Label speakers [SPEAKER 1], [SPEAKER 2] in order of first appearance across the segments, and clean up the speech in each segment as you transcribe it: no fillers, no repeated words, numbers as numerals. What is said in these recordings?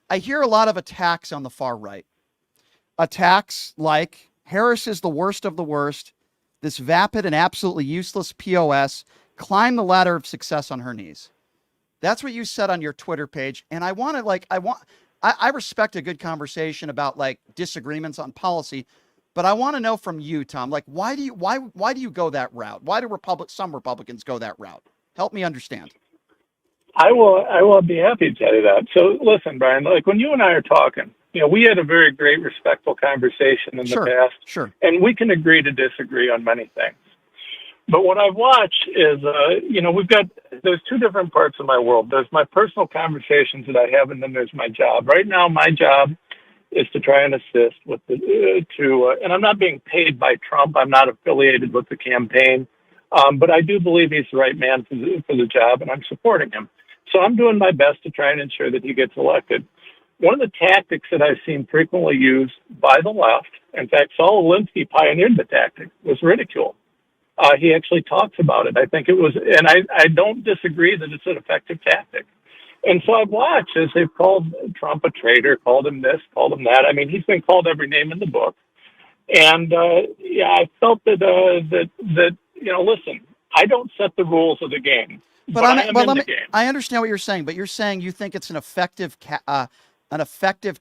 [SPEAKER 1] I hear a lot of attacks on the far right. Attacks like Harris is the worst of the worst. This vapid and absolutely useless POS climbed the ladder of success on her knees. That's what you said on your Twitter page. And I respect a good conversation about like disagreements on policy, but I want to know from you, Tom, like, why do you go that route? Why do some Republicans go that route? Help me understand.
[SPEAKER 2] I will be happy to tell you that. So listen, Brian, like when you and I are talking, we had a very great, respectful conversation in the past.
[SPEAKER 1] Sure.
[SPEAKER 2] And we can agree to disagree on many things. But what I've watched is, there's two different parts of my world. There's my personal conversations that I have, and then there's my job. Right now, my job is to try and assist with and I'm not being paid by Trump. I'm not affiliated with the campaign. But I do believe he's the right man for the job, and I'm supporting him. So I'm doing my best to try and ensure that he gets elected. One of the tactics that I've seen frequently used by the left, in fact, Saul Alinsky pioneered the tactic, was ridicule. He actually talks about it. I think it was, and I don't disagree that it's an effective tactic. And so I've watched as they've called Trump a traitor, called him this, called him that. I mean, he's been called every name in the book. And, I felt that listen, I don't set the rules of the game, but I am in the game.
[SPEAKER 1] I understand what you're saying, but you're saying you think it's an effective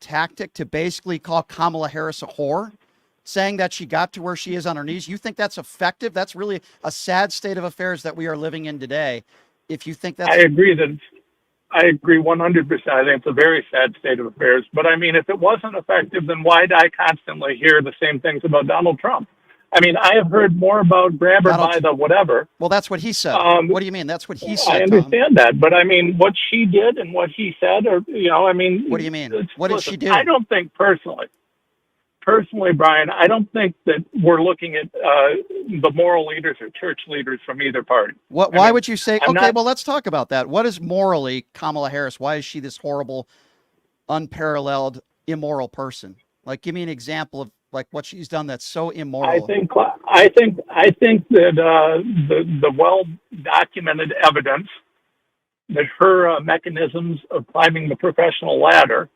[SPEAKER 1] tactic to basically call Kamala Harris a whore, saying that she got to where she is on her knees. You think that's effective? That's really a sad state of affairs that we are living in today. If you think that's...
[SPEAKER 2] I agree 100%. I think it's a very sad state of affairs. But I mean, if it wasn't effective, then why do I constantly hear the same things about Donald Trump? I mean, I have heard more about grab her by the whatever.
[SPEAKER 1] Well, that's what he said. What do you mean? That's what he said,
[SPEAKER 2] I understand that. But I mean, what she did and what he said, what do
[SPEAKER 1] you mean? What did she do?
[SPEAKER 2] I don't think personally, Brian, I don't think that we're looking at the moral leaders or church leaders from either party.
[SPEAKER 1] Why would you say, well, let's talk about that. What is morally Kamala Harris? Why is she this horrible, unparalleled, immoral person? Like, give me an example of like what she's done that's so immoral.
[SPEAKER 2] I think that the well-documented evidence that her mechanisms of climbing the professional ladder,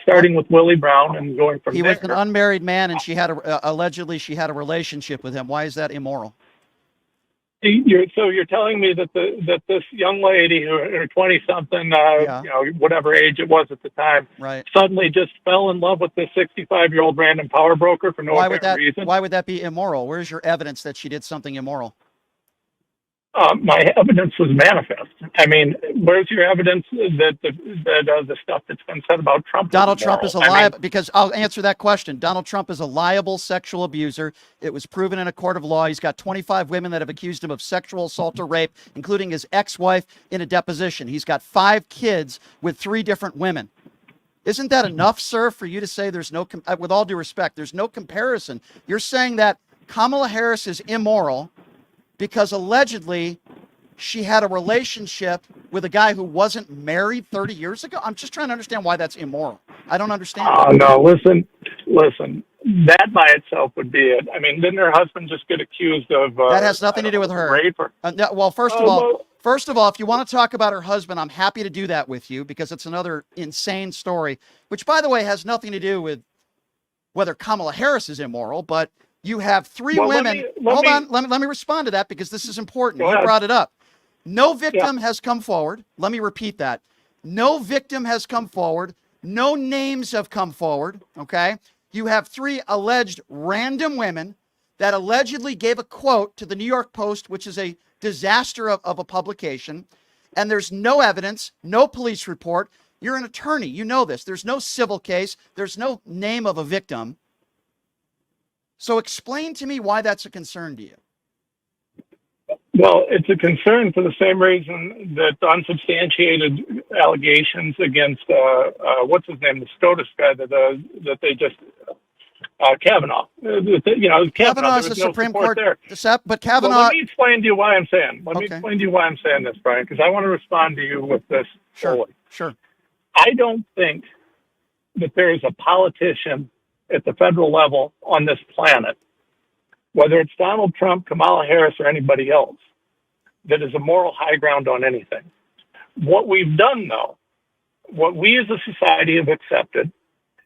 [SPEAKER 2] starting with Willie Brown and going from there.
[SPEAKER 1] He was an unmarried man, and allegedly she had a relationship with him. Why is that immoral?
[SPEAKER 2] So you're telling me that this young lady, her 20-something, whatever age it was at the time,
[SPEAKER 1] right,
[SPEAKER 2] suddenly just fell in love with this 65-year-old random power broker for no apparent reason?
[SPEAKER 1] Why would that be immoral? Where's your evidence that she did something immoral?
[SPEAKER 2] My evidence was manifest. I mean, where's your evidence that the stuff that's been said about Trump?
[SPEAKER 1] Donald Trump is a liable, because I'll answer that question. Donald Trump is a liable sexual abuser. It was proven in a court of law. He's got 25 women that have accused him of sexual assault or rape, including his ex-wife in a deposition. He's got 5 kids with 3 different women. Isn't that enough, sir, for you to say there's no, with all due respect, there's no comparison? You're saying that Kamala Harris is immoral because allegedly she had a relationship with a guy who wasn't married 30 years ago? I'm just trying to understand why that's immoral. I don't understand.
[SPEAKER 2] Oh, no, listen. That by itself would be it. I mean, didn't her husband just get accused of...
[SPEAKER 1] that has nothing to do with her.
[SPEAKER 2] Rape
[SPEAKER 1] well, first of all, if you want to talk about her husband, I'm happy to do that with you because it's another insane story, which, by the way, has nothing to do with whether Kamala Harris is immoral, but... You have 3 women. Hold on. Let me respond to that because this is important. You brought it up. No victim has come forward. Let me repeat that. No victim has come forward. No names have come forward. Okay. You have 3 alleged random women that allegedly gave a quote to the New York Post, which is a disaster of a publication. And there's no evidence, no police report. You're an attorney. You know this. There's no civil case. There's no name of a victim. So explain to me why that's a concern to you.
[SPEAKER 2] Well, it's a concern for the same reason that unsubstantiated allegations against, what's his name, the SCOTUS guy that they just, Kavanaugh.
[SPEAKER 1] Kavanaugh is the Supreme Court. But Kavanaugh...
[SPEAKER 2] Well, let me explain to you why I'm saying. Let me explain to you why I'm saying this, Brian, because I want to respond to you with this fully.
[SPEAKER 1] Sure.
[SPEAKER 2] I don't think that there is a politician at the federal level on this planet, whether it's Donald Trump, Kamala Harris, or anybody else, that is a moral high ground on anything. What we've done, though, what we as a society have accepted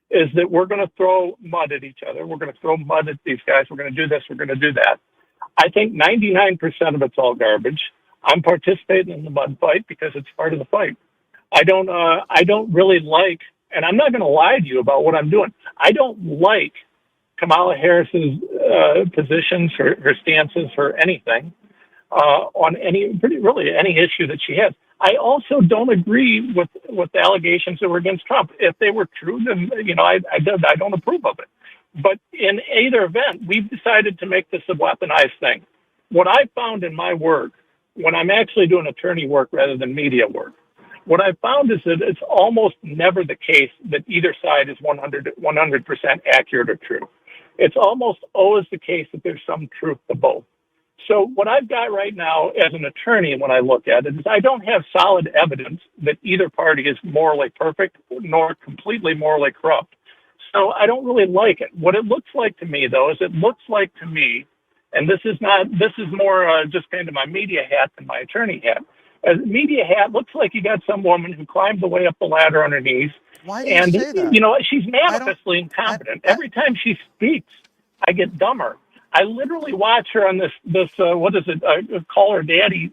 [SPEAKER 2] is that we're going to throw mud at each other. We're going to throw mud at these guys. We're going to do this. We're going to do that. I think 99% of it's all garbage. I'm participating in the mud fight because it's part of the fight. I don't really like, and I'm not going to lie to you about what I'm doing. I don't like Kamala Harris's positions, her stances, her anything on really any issue that she has. I also don't agree with the allegations that were against Trump. If they were true, then I don't approve of it. But in either event, we've decided to make this a weaponized thing. What I found in my work, when I'm actually doing attorney work rather than media work, what I've found is that it's almost never the case that either side is 100% accurate or true. It's almost always the case that there's some truth to both. So what I've got right now as an attorney, when I look at it, is I don't have solid evidence that either party is morally perfect nor completely morally corrupt. So I don't really like it. What it looks like to me, though, is it looks like to me, and this is more just kind of my media hat than my attorney hat. As media hat, looks like you got some woman who climbed the way up the ladder on her knees.
[SPEAKER 1] Why do you say that?
[SPEAKER 2] She's manifestly incompetent. Every time she speaks, I get dumber. I literally watch her on this what is it, Call Her Daddy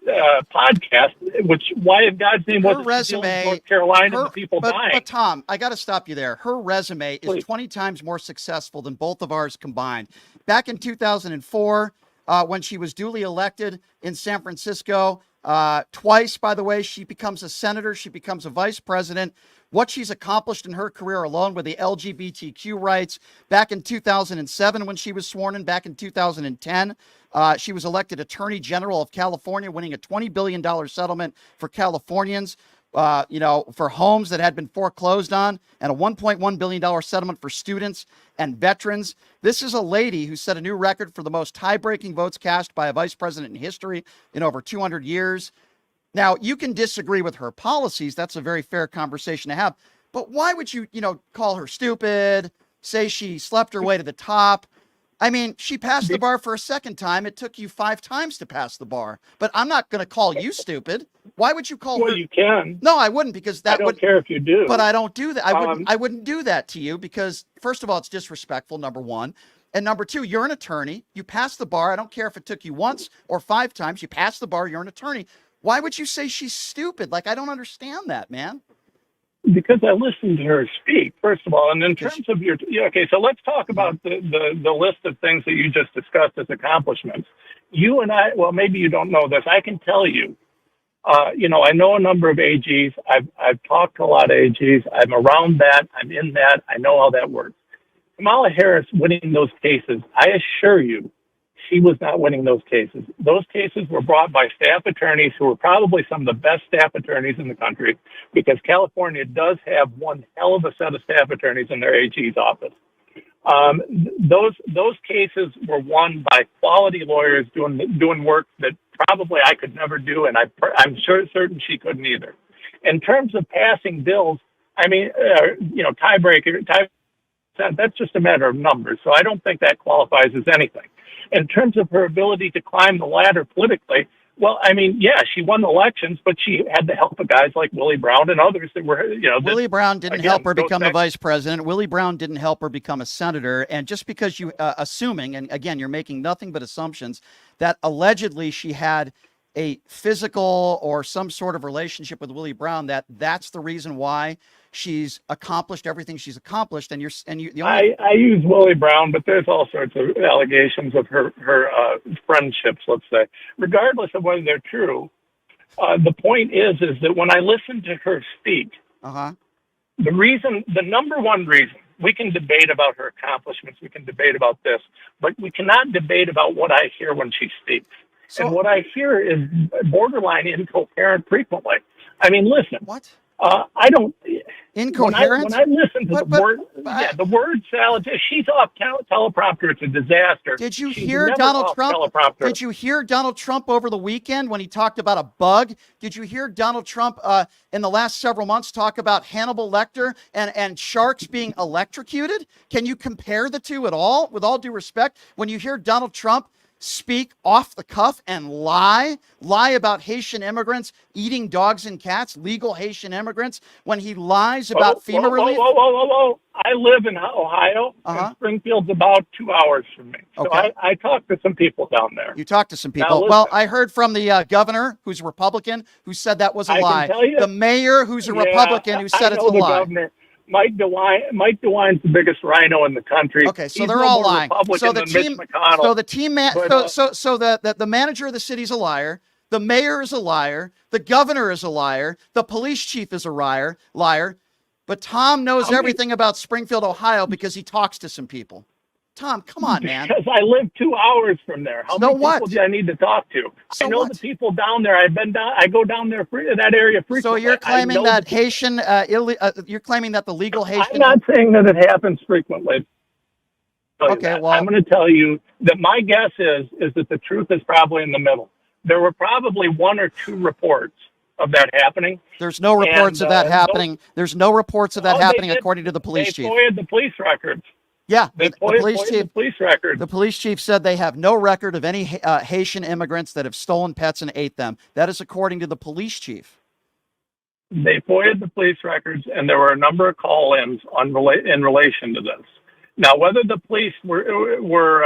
[SPEAKER 2] podcast, which why in God's name
[SPEAKER 1] her
[SPEAKER 2] wasn't
[SPEAKER 1] resume,
[SPEAKER 2] North Carolina and the people dying?
[SPEAKER 1] But Tom, I got to stop you there. Her resume is
[SPEAKER 2] Please.
[SPEAKER 1] 20 times more successful than both of ours combined. Back in 2004, when she was duly elected in San Francisco, twice, by the way, she becomes a senator, she becomes a vice president. What she's accomplished in her career alone with the LGBTQ rights. Back in 2007, when she was sworn in, back in 2010, she was elected Attorney General of California, winning a $20 billion settlement for Californians, for homes that had been foreclosed on, and a $1.1 billion settlement for students and veterans. This is a lady who set a new record for the most tie-breaking votes cast by a vice president in history in over 200 years. Now, you can disagree with her policies. That's a very fair conversation to have. But why would you, call her stupid, say she slept her way to the top? I mean, she passed the bar for a second time. It took you 5 times to pass the bar. But I'm not going to call you stupid. Why would you call her?
[SPEAKER 2] Well, you can.
[SPEAKER 1] No, I wouldn't, because that
[SPEAKER 2] I don't care if you do.
[SPEAKER 1] But I don't do that. I wouldn't do that to you because, first of all, it's disrespectful, number one. And number two, you're an attorney. You passed the bar. I don't care if it took you once or 5 times. You passed the bar. You're an attorney. Why would you say she's stupid? Like, I don't understand that, man.
[SPEAKER 2] Because I listened to her speak, first of all. And in terms of okay, so let's talk about the list of things that you just discussed as accomplishments. You and I, well, maybe you don't know this. I can tell you, I know a number of AGs. I've talked to a lot of AGs. I'm around that. I'm in that. I know how that works. Kamala Harris winning those cases, I assure you, she was not winning those cases. Those cases were brought by staff attorneys who were probably some of the best staff attorneys in the country, because California does have one hell of a set of staff attorneys in their AG's office. Those cases were won by quality lawyers doing work that probably I could never do, and I'm certain she couldn't either. In terms of passing bills, I mean, tiebreaker, that's just a matter of numbers. So I don't think that qualifies as anything. In terms of her ability to climb the ladder politically, well, I mean, yeah, she won elections, but she had the help of guys like Willie Brown and others that were,
[SPEAKER 1] Willie Brown didn't help her become a vice president. Willie Brown didn't help her become a senator. And just because you, assuming, and again, you're making nothing but assumptions, that allegedly she had a physical or some sort of relationship with Willie Brown, that's the reason why she's accomplished everything she's accomplished. And
[SPEAKER 2] I use Willie Brown, but there's all sorts of allegations of her friendships, let's say. Regardless of whether they're true, the point is that when I listen to her speak, the number one reason, we can debate about her accomplishments, we can debate about this, but we cannot debate about what I hear when she speaks. And what I hear is borderline incoherent frequently. I mean, listen.
[SPEAKER 1] What?
[SPEAKER 2] I don't.
[SPEAKER 1] Incoherent?
[SPEAKER 2] When I listen to the word salad, she's off teleprompter. It's a disaster.
[SPEAKER 1] Did you hear Donald Trump? Did you hear Donald Trump over the weekend when he talked about a bug? Did you hear Donald Trump in the last several months talk about Hannibal Lecter and sharks being electrocuted? Can you compare the two at all? With all due respect, when you hear Donald Trump speak off the cuff and lie about Haitian immigrants eating dogs and cats, legal Haitian immigrants, when he lies about FEMA relief?
[SPEAKER 2] Whoa. I live in Ohio, and Springfield's about 2 hours from me. So I talked to some people down there.
[SPEAKER 1] You talked to some people. Well, I heard from the governor, who's a Republican, who said that was a lie. The mayor, who's a Republican, who said it's a lie.
[SPEAKER 2] Governor. Mike DeWine's the biggest rhino in the country.
[SPEAKER 1] Okay, so they're all lying. So the manager of the city's a liar. The mayor is a liar. The governor is a liar. The police chief is a liar. But Tom knows everything about Springfield, Ohio, because he talks to some people. Tom, come on, man.
[SPEAKER 2] Because I live 2 hours from there. How many people do I need to talk to? I know the people down there. I go down there that area frequently.
[SPEAKER 1] So you're claiming that Haitian, you're claiming that the legal Haitian.
[SPEAKER 2] I'm not saying that it happens frequently.
[SPEAKER 1] Okay, well,
[SPEAKER 2] I'm going to tell you that my guess is that the truth is probably in the middle. There were probably 1 or 2 reports of that happening.
[SPEAKER 1] There's no reports of that happening. There's no reports of that happening, according to the police chief.
[SPEAKER 2] They FOIA'd the police records.
[SPEAKER 1] Yeah,
[SPEAKER 2] the police
[SPEAKER 1] chief said they have no record of any Haitian immigrants that have stolen pets and ate them. That is according to the police chief.
[SPEAKER 2] They FOIA'd the police records, and there were a number of call-ins in relation to this. Now, whether the police were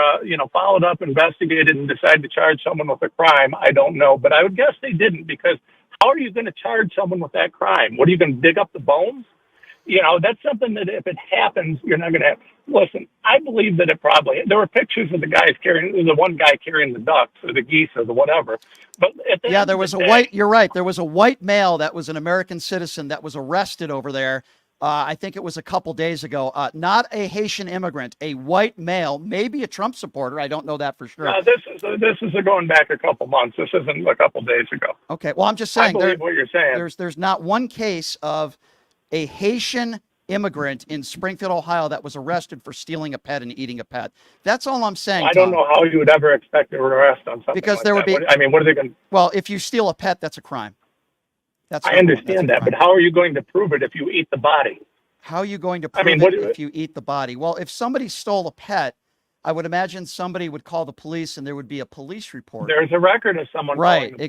[SPEAKER 2] followed up, investigated, and decided to charge someone with a crime, I don't know. But I would guess they didn't, because how are you going to charge someone with that crime? What, are you going to dig up the bones? That's something that if it happens, you're not going to have. Listen, I believe that there were pictures of the one guy carrying the ducks or the geese or the whatever. But
[SPEAKER 1] there was you're right. There was a white male that was an American citizen that was arrested over there. I think it was a couple days ago. Not a Haitian immigrant, a white male, maybe a Trump supporter. I don't know that for sure.
[SPEAKER 2] This is going back a couple months. This isn't a couple days ago.
[SPEAKER 1] Okay. Well, I'm just saying.
[SPEAKER 2] I believe what you're saying.
[SPEAKER 1] There's not one case of a Haitian immigrant in Springfield, Ohio, that was arrested for stealing a pet and eating a pet. That's all I'm saying.
[SPEAKER 2] I don't know how you would ever expect an arrest on something
[SPEAKER 1] because
[SPEAKER 2] like
[SPEAKER 1] there would
[SPEAKER 2] that.
[SPEAKER 1] be.
[SPEAKER 2] What are they going to?
[SPEAKER 1] Well, if you steal a pet, that's a crime.
[SPEAKER 2] I understand that, but how are you going to prove it if you eat the body?
[SPEAKER 1] How are you going to prove it if you eat the body? Well, if somebody stole a pet, I would imagine somebody would call the police and there would be a police report.
[SPEAKER 2] There's a record of someone calling the police.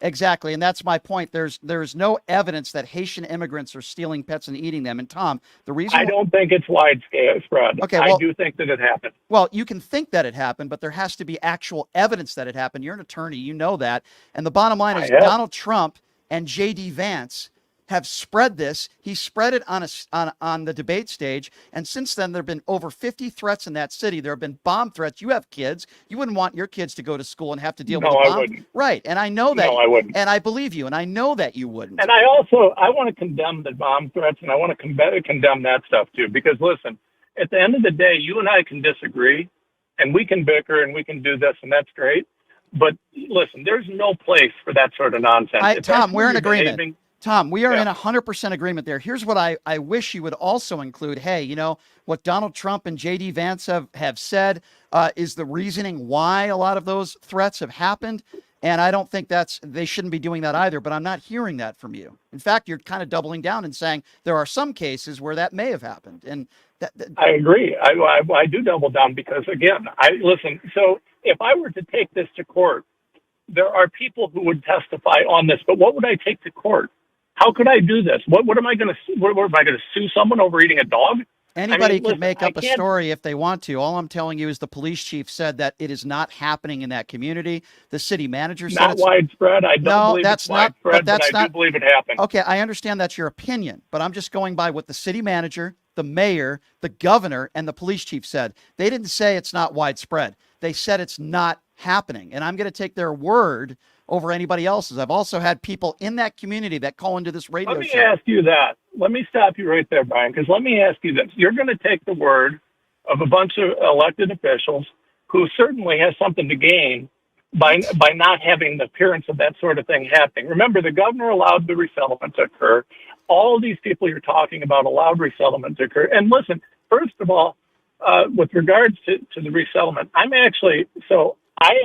[SPEAKER 1] Exactly. And that's my point. There's no evidence that Haitian immigrants are stealing pets and eating them. And Tom, the reason
[SPEAKER 2] I don't think it's widespread.
[SPEAKER 1] Okay,
[SPEAKER 2] I do think that it happened.
[SPEAKER 1] Well, you can think that it happened, but there has to be actual evidence that it happened. You're an attorney, you know that. And the bottom line is Donald Trump and J.D. Vance have spread this. He spread it on the debate stage. And since then, there have been over 50 threats in that city. There have been bomb threats. You have kids. You wouldn't want your kids to go to school and have to deal with a bomb.
[SPEAKER 2] I wouldn't.
[SPEAKER 1] Right. And I know that.
[SPEAKER 2] No, I wouldn't.
[SPEAKER 1] And I believe you. And I know that you wouldn't.
[SPEAKER 2] And I want to condemn the bomb threats, and I want to condemn that stuff too. Because listen, at the end of the day, you and I can disagree, and we can bicker, and we can do this, and that's great. But listen, there's no place for that sort of nonsense.
[SPEAKER 1] Tom, we're in agreement. Tom, we are in 100% agreement there. Here's what I wish you would also include. Hey, what Donald Trump and J.D. Vance have said is the reasoning why a lot of those threats have happened. And I don't think they shouldn't be doing that either, but I'm not hearing that from you. In fact, you're kind of doubling down and saying there are some cases where that may have happened. And
[SPEAKER 2] I agree. I do double down because, again, listen, so if I were to take this to court, there are people who would testify on this, but what would I take to court? How could I do this? What am I going to? What am I going to sue someone over eating a dog?
[SPEAKER 1] Anybody can make up a story if they want to. All I'm telling you is the police chief said that it is not happening in that community. The city manager said
[SPEAKER 2] it's not widespread. I don't believe it's widespread, but I do believe it happened.
[SPEAKER 1] Okay, I understand that's your opinion, but I'm just going by what the city manager, the mayor, the governor, and the police chief said. They didn't say it's not widespread. They said it's not happening, and I'm going to take their word over anybody else's. I've also had people in that community that call into this radio show.
[SPEAKER 2] Let me ask you that. Let me stop you right there, Brian, because let me ask you this. You're going to take the word of a bunch of elected officials who certainly has something to gain by not having the appearance of that sort of thing happening. Remember, the governor allowed the resettlement to occur. All of these people you're talking about allowed resettlement to occur. And listen, first of all, with regards to the resettlement, I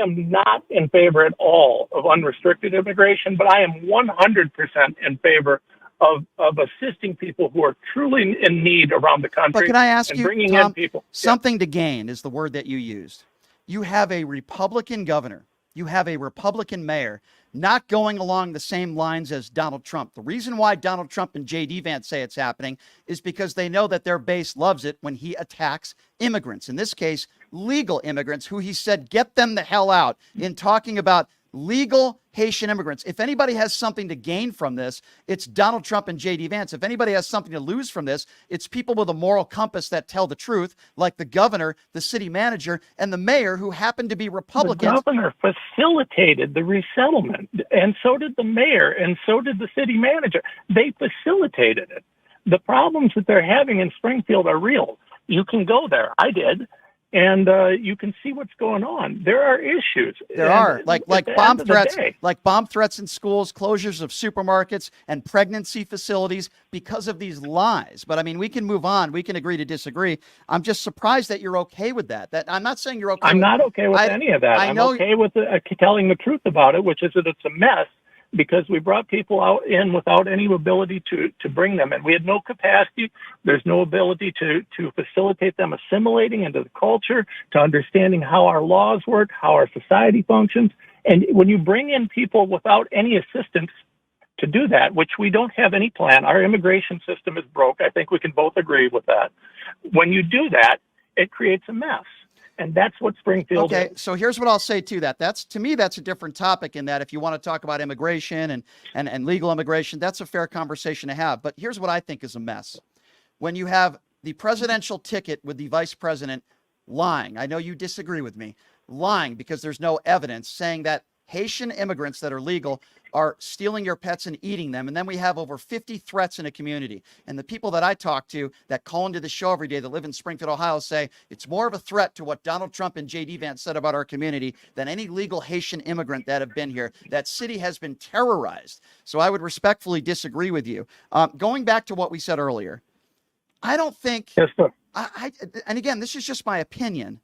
[SPEAKER 2] am not in favor at all of unrestricted immigration, but I am 100% in favor of assisting people who are truly in need around the country.
[SPEAKER 1] But can I ask you,
[SPEAKER 2] bringing
[SPEAKER 1] Tom,
[SPEAKER 2] in people.
[SPEAKER 1] Something to gain is the word that you used. you have a Republican governor, you have a Republican mayor not going along the same lines as Donald Trump. The reason why Donald Trump and J.D. Vance say it's happening is because they know that their base loves it when he attacks immigrants. In this case, legal immigrants who he said, get them the hell out, in talking about legal Haitian immigrants. If anybody has something to gain from this, it's Donald Trump and J.D. Vance. If anybody has something to lose from this, it's people with a moral compass that tell the truth, like the governor, the city manager, and the mayor, who happen to be Republicans.
[SPEAKER 2] The governor facilitated the resettlement, and so did the mayor, and so did the city manager. They facilitated it. The problems that they're having in Springfield are real. You can go there. I did. And you can see what's going on. There are issues.
[SPEAKER 1] There are like bomb threats in schools, closures of supermarkets and pregnancy facilities because of these lies. But I mean, we can move on. We can agree to disagree. I'm just surprised that you're okay with that. That I'm not saying you're okay.
[SPEAKER 2] I'm not okay with any of that. I'm okay with telling the truth about it, which is that it's a mess, because we brought people out in without any ability to bring them in. We had no capacity. There's no ability to facilitate them assimilating into the culture, to understanding how our laws work, how our society functions. And when you bring in people without any assistance to do that, which we don't have any plan, our immigration system is broke. I think we can both agree with that. When you do that, it creates a mess. And that's what Springfield is.
[SPEAKER 1] Okay, so here's what I'll say to that. To me, that's a different topic, in that if you want to talk about immigration and legal immigration, that's a fair conversation to have. But here's what I think is a mess. When you have the presidential ticket with the vice president lying, I know you disagree with me, lying because there's no evidence, saying that Haitian immigrants that are legal are stealing your pets and eating them. And then we have over 50 threats in a community. And the people that I talk to that call into the show every day that live in Springfield, Ohio, say it's more of a threat to what Donald Trump and J.D. Vance said about our community than any legal Haitian immigrant that have been here. That city has been terrorized. So I would respectfully disagree with you. Going back to what we said earlier, I don't think,
[SPEAKER 2] yes, sir.
[SPEAKER 1] And again, this is just my opinion,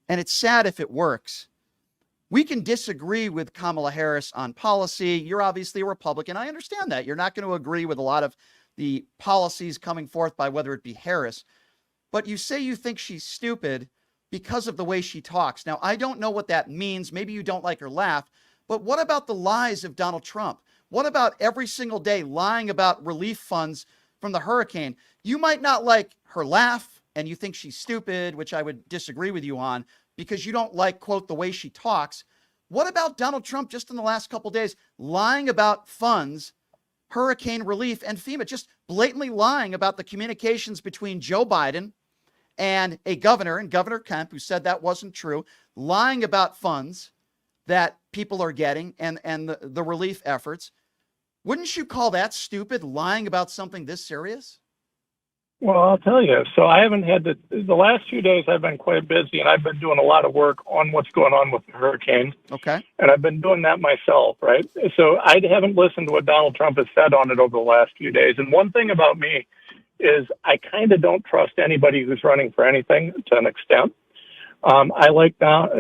[SPEAKER 1] and it's sad if it works. We can disagree with Kamala Harris on policy. You're obviously a Republican. I understand that. You're not going to agree with a lot of the policies coming forth by whether it be Harris. But you say you think she's stupid because of the way she talks. Now, I don't know what that means. Maybe you don't like her laugh. But what about the lies of Donald Trump? What about every single day lying about relief funds from the hurricane? You might not like her laugh and you think she's stupid, which I would disagree with you on, because you don't like, quote, the way she talks. What about Donald Trump just in the last couple of days lying about funds, hurricane relief, and FEMA, just blatantly lying about the communications between Joe Biden and a governor, and Governor Kemp, who said that wasn't true, lying about funds that people are getting and the relief efforts? Wouldn't you call that stupid, lying about something this serious?
[SPEAKER 2] Well, I'll tell you. So I haven't had the last few days. I've been quite busy, and I've been doing a lot of work on what's going on with the hurricane.
[SPEAKER 1] Okay.
[SPEAKER 2] And I've been doing that myself, right? So I haven't listened to what Donald Trump has said on it over the last few days. And one thing about me is I kind of don't trust anybody who's running for anything to an extent. I like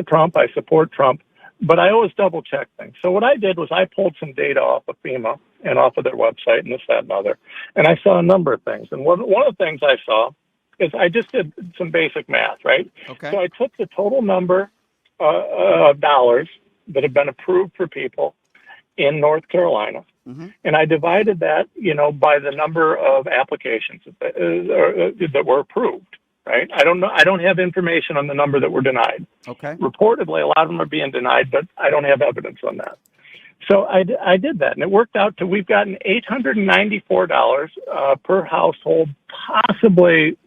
[SPEAKER 2] Trump. I support Trump. But I always double check things. So what I did was I pulled some data off of FEMA and off of their website and this, that, and other. And I saw a number of things. And one of the things I saw is I just did some basic math, right?
[SPEAKER 1] Okay.
[SPEAKER 2] So I took the total number of dollars that have been approved for people in North Carolina. Mm-hmm. And I divided that, by the number of applications that were approved. Right? I don't know. I don't have information on the number that were denied.
[SPEAKER 1] Okay.
[SPEAKER 2] Reportedly, a lot of them are being denied, but I don't have evidence on that. So I did that, and it worked out to we've gotten $894 per household, possibly.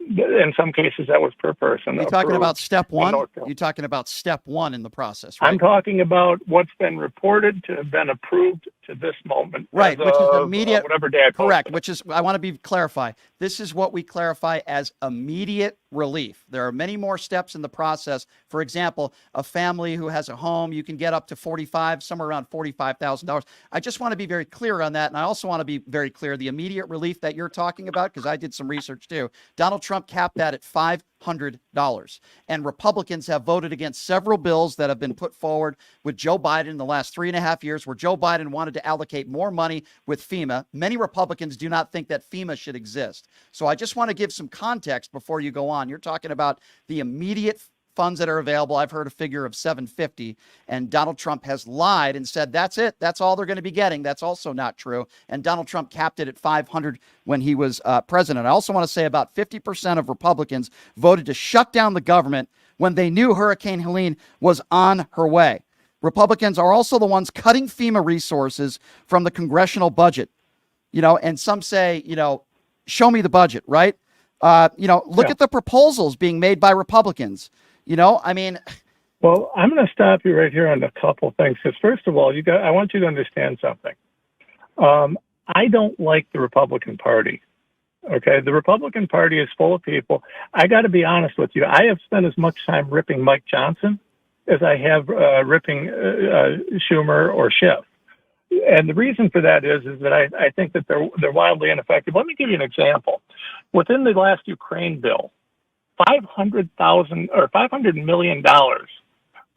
[SPEAKER 2] In some cases, that was per person.
[SPEAKER 1] You're talking about step one? You're talking about step one in the process, right?
[SPEAKER 2] I'm talking about what's been reported to have been approved to this moment.
[SPEAKER 1] Right, which is immediate.
[SPEAKER 2] Whatever day I
[SPEAKER 1] correct, which is, I want to clarify. This is what we clarify as immediate relief. There are many more steps in the process. For example, a family who has a home, you can get up to somewhere around $45,000. I just want to be very clear on that. And I also want to be very clear, the immediate relief that you're talking about, because I did some research too, Donald Trump capped that at $500. And Republicans have voted against several bills that have been put forward with Joe Biden in the last 3.5 years, where Joe Biden wanted to to allocate more money with FEMA. Many Republicans do not think that FEMA should exist. So I just want to give some context before you go on. You're talking about the immediate funds that are available. I've heard a figure of 750, and Donald Trump has lied and said that's it. That's all they're going to be getting. That's also not true. And Donald Trump capped it at 500 when he was president. I also want to say about 50% of Republicans voted to shut down the government when they knew Hurricane Helene was on her way. Republicans are also the ones cutting FEMA resources from the congressional budget. And some say, show me the budget, right? Look at the proposals being made by Republicans. Well,
[SPEAKER 2] I'm going to stop you right here on a couple things. Because first of all, I want you to understand something. I don't like the Republican Party. Okay, the Republican Party is full of people. I got to be honest with you. I have spent as much time ripping Mike Johnson as I have ripping Schumer or Schiff. And the reason for that is that I think that they're wildly ineffective. Let me give you an example. Within the last Ukraine bill, $500 million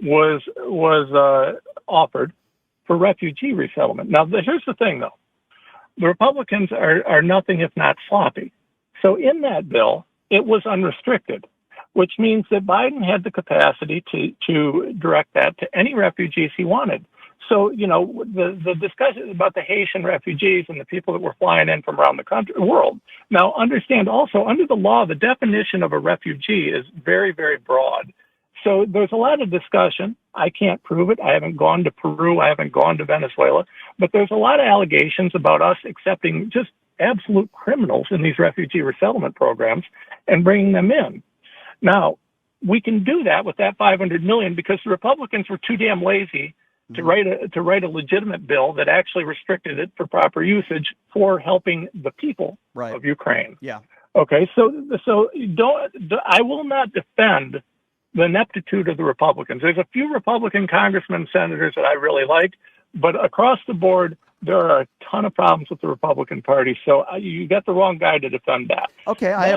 [SPEAKER 2] was offered for refugee resettlement. Now, here's the thing, though. The Republicans are nothing if not sloppy. So in that bill, it was unrestricted, which means that Biden had the capacity to direct that to any refugees he wanted. So, the discussion about the Haitian refugees and the people that were flying in from around the world. Now, understand also, under the law, the definition of a refugee is very, very broad. So there's a lot of discussion. I can't prove it. I haven't gone to Peru. I haven't gone to Venezuela. But there's a lot of allegations about us accepting just absolute criminals in these refugee resettlement programs and bringing them in. Now, we can do that with that $500 million because the Republicans were too damn lazy to write a legitimate bill that actually restricted it for proper usage for helping the people of Ukraine.
[SPEAKER 1] Yeah.
[SPEAKER 2] Okay. So I will not defend the ineptitude of the Republicans. There's a few Republican congressmen and senators that I really like, but across the board, there are a ton of problems with the Republican Party. So you got the wrong guy to defend that.
[SPEAKER 1] Okay, I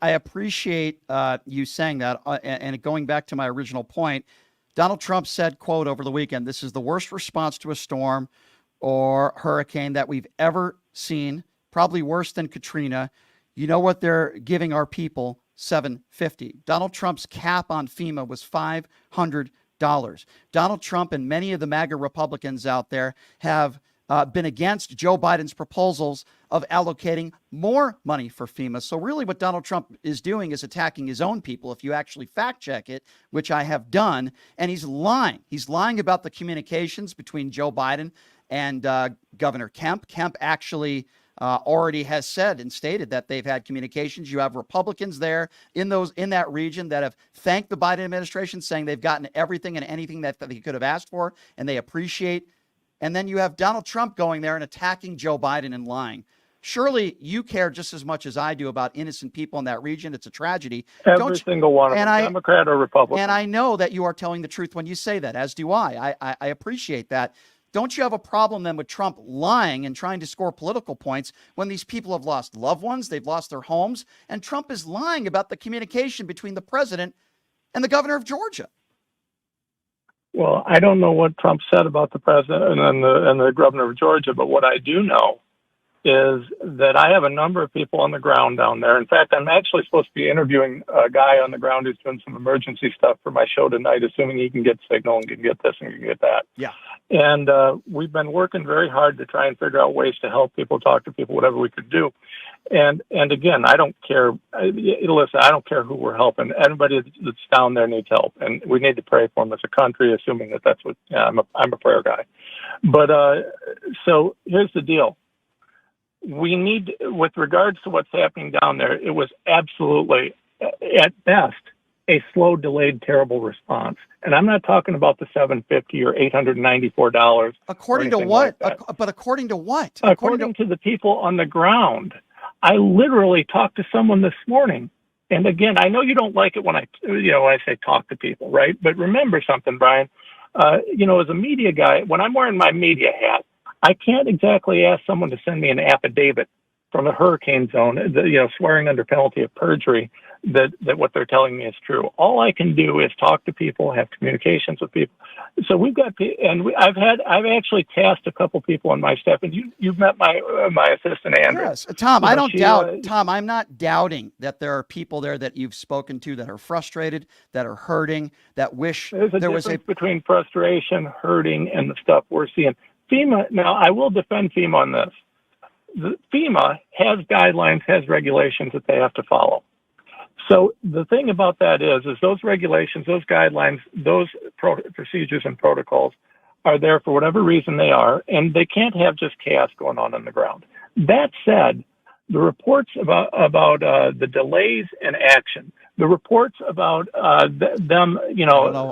[SPEAKER 1] appreciate you saying that. And going back to my original point, Donald Trump said, quote, over the weekend, "This is the worst response to a storm or hurricane that we've ever seen, probably worse than Katrina. You know what they're giving our people? $750. Donald Trump's cap on FEMA was $500. Donald Trump and many of the MAGA Republicans out there have been against Joe Biden's proposals of allocating more money for FEMA. So really what Donald Trump is doing is attacking his own people. If you actually fact check it, which I have done, and he's lying. He's lying about the communications between Joe Biden and Governor Kemp. Kemp actually already has said and stated that they've had communications. You have Republicans there in that region that have thanked the Biden administration, saying they've gotten everything and anything that they could have asked for, and they appreciate. And then you have Donald Trump going there and attacking Joe Biden and lying. Surely you care just as much as I do about innocent people in that region. It's a tragedy.
[SPEAKER 2] Every single one of them, Democrat or Republican.
[SPEAKER 1] And I know that you are telling the truth when you say that, as do I. I appreciate that. Don't you have a problem then with Trump lying and trying to score political points when these people have lost loved ones, they've lost their homes, and Trump is lying about the communication between the president and the governor of Georgia?
[SPEAKER 2] Well, I don't know what Trump said about the president and the governor of Georgia, but what I do know is that I have a number of people on the ground down there. In fact, I'm actually supposed to be interviewing a guy on the ground who's doing some emergency stuff for my show tonight, assuming he can get signal and can get this and can get that.
[SPEAKER 1] Yeah.
[SPEAKER 2] And we've been working very hard to try and figure out ways to help people, talk to people, whatever we could do. And again, I don't care. Listen, I don't care who we're helping. Anybody that's down there needs help, and we need to pray for them as a country, assuming that that's what. Yeah, I'm a prayer guy. But so here's the deal. We need, with regards to what's happening down there, it was absolutely, at best, a slow, delayed, terrible response. And I'm not talking about the $750 or $894.
[SPEAKER 1] According to what? But according to what?
[SPEAKER 2] According to the people on the ground. I literally talked to someone this morning. And again, I know you don't like it when I say talk to people, right? But remember something, Brian. As a media guy, when I'm wearing my media hat, I can't exactly ask someone to send me an affidavit from a hurricane zone, swearing under penalty of perjury that what they're telling me is true. All I can do is talk to people, have communications with people. So we've got, I've actually tasked a couple people on my staff, and you've met my assistant Andrew.
[SPEAKER 1] Yes, Tom. I don't doubt, Tom. I'm not doubting that there are people there that you've spoken to that are frustrated, that are hurting, that wish
[SPEAKER 2] there was between frustration, hurting, and the stuff we're seeing. FEMA. Now, I will defend FEMA on this. FEMA has guidelines, has regulations that they have to follow. So the thing about that is those regulations, those guidelines, those procedures and protocols are there for whatever reason they are, and they can't have just chaos going on the ground. That said, the reports about the delays in action, the reports about them,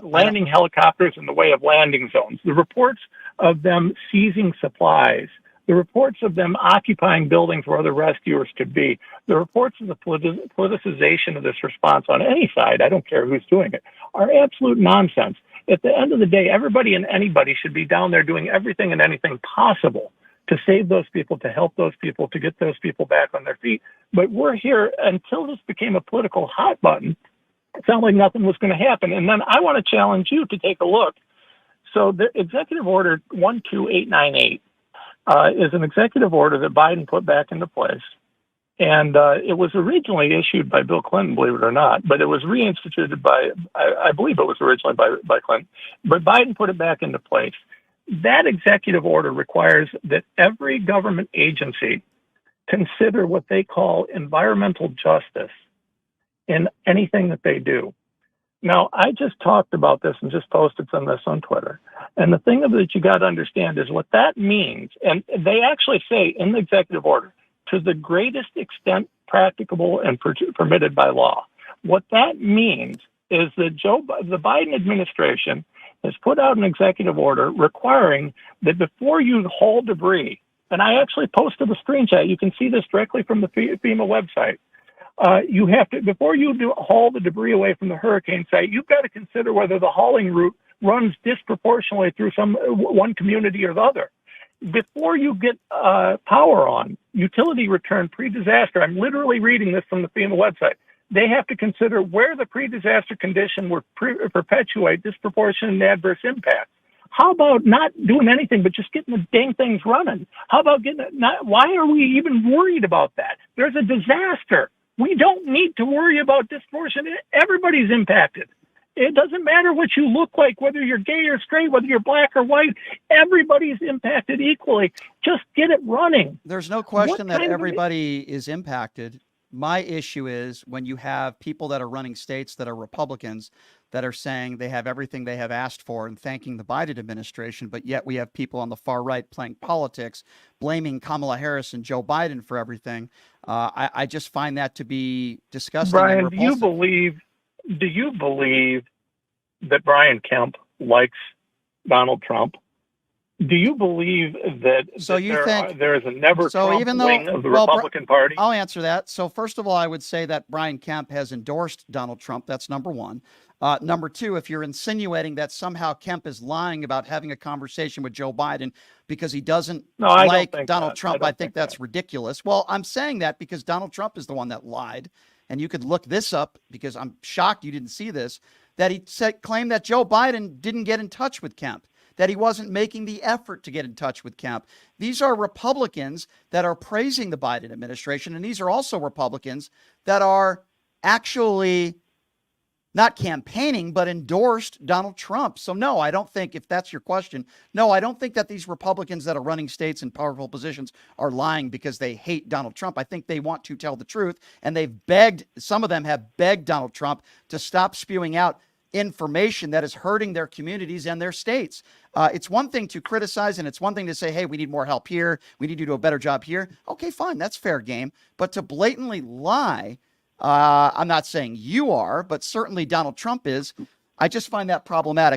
[SPEAKER 2] landing helicopters in the way of landing zones, the reports of them seizing supplies, the reports of them occupying buildings where other rescuers could be, the reports of the politicization of this response on any side, I don't care who's doing it, are absolute nonsense. At the end of the day, everybody and anybody should be down there doing everything and anything possible to save those people, to help those people, to get those people back on their feet. But we're here until this became a political hot button. It sounded like nothing was going to happen. And then I want to challenge you to take a look. So the Executive Order 12898 is an executive order that Biden put back into place. And it was originally issued by Bill Clinton, believe it or not, but it was reinstituted by, I believe it was originally by Clinton, but Biden put it back into place. That executive order requires that every government agency consider what they call environmental justice in anything that they do. Now, I just talked about this and just posted some of this on Twitter. And the thing that you got to understand is what that means. And they actually say in the executive order, to the greatest extent practicable and permitted by law. What that means is that the Biden administration has put out an executive order requiring that before you haul debris, and I actually posted a screenshot, you can see this directly from the FEMA website. You have to, before you haul the debris away from the hurricane site, you've got to consider whether the hauling route runs disproportionately through one community or the other. Before you get power on, utility return pre-disaster, I'm literally reading this from the FEMA website, they have to consider where the pre-disaster condition would perpetuate disproportionate and adverse impacts. How about not doing anything but just getting the dang things running? How about why are we even worried about that? There's a disaster. We don't need to worry about disproportionate. Everybody's impacted. It doesn't matter what you look like, whether you're gay or straight, whether you're black or white. Everybody's impacted equally. Just get it running.
[SPEAKER 1] There's no question that everybody is impacted. My issue is when you have people that are running states that are Republicans that are saying they have everything they have asked for and thanking the Biden administration, but yet we have people on the far right playing politics, blaming Kamala Harris and Joe Biden for everything. I just find that to be disgusting.
[SPEAKER 2] Brian, do you believe that Brian Kemp likes Donald Trump? Do you believe that, there is a never-Trump wing of the Republican Party?
[SPEAKER 1] I'll answer that. So first of all, I would say that Brian Kemp has endorsed Donald Trump. That's number one. Number two, if you're insinuating that somehow Kemp is lying about having a conversation with Joe Biden because he doesn't like Donald Trump, I think that's ridiculous. Well, I'm saying that because Donald Trump is the one that lied. And you could look this up because I'm shocked you didn't see this, that he claimed that Joe Biden didn't get in touch with Kemp, that he wasn't making the effort to get in touch with Kemp. These are Republicans that are praising the Biden administration, and these are also Republicans that are actually not campaigning, but endorsed Donald Trump. So no, I don't think, if that's your question, no, I don't think that these Republicans that are running states in powerful positions are lying because they hate Donald Trump. I think they want to tell the truth, and some of them have begged Donald Trump to stop spewing out information that is hurting their communities and their states. It's one thing to criticize, and it's one thing to say, hey, we need more help here. We need to do a better job here. Okay, fine. That's fair game. But to blatantly lie, I'm not saying you are, but certainly Donald Trump is. I just find that problematic.